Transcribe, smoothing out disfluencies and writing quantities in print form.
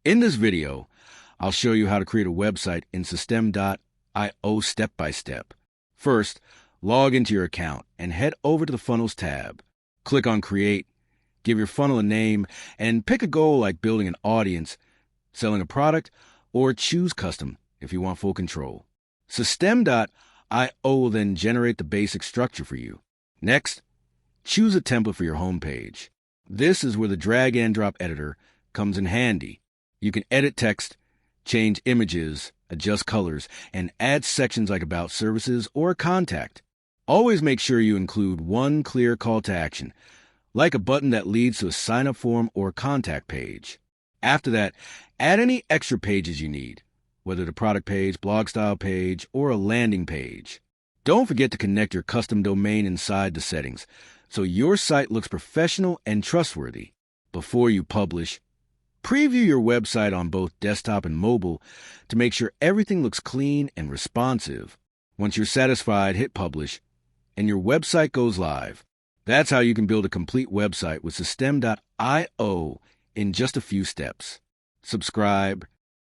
In this video, I'll show you how to create a website in system.io step by step. First, log into your account and head over to the Funnels tab. Click on Create, give your funnel a name, and pick a goal like building an audience, selling a product, or choose Custom if you want full control. System.io will then generate the basic structure for you. Next, choose a template for your homepage. This is where the drag and drop editor comes in handy. You can edit text, change images, adjust colors, and add sections like About Services or Contact. Always make sure you include one clear call to action, like a button that leads to a sign-up form or contact page. After that, add any extra pages you need, whether the product page, blog style page, or a landing page. Don't forget to connect your custom domain inside the settings so your site looks professional and trustworthy. Before you publish, preview your website on both desktop and mobile to make sure everything looks clean and responsive. Once you're satisfied, hit publish, and your website goes live. That's how you can build a complete website with System.io in just a few steps. Subscribe,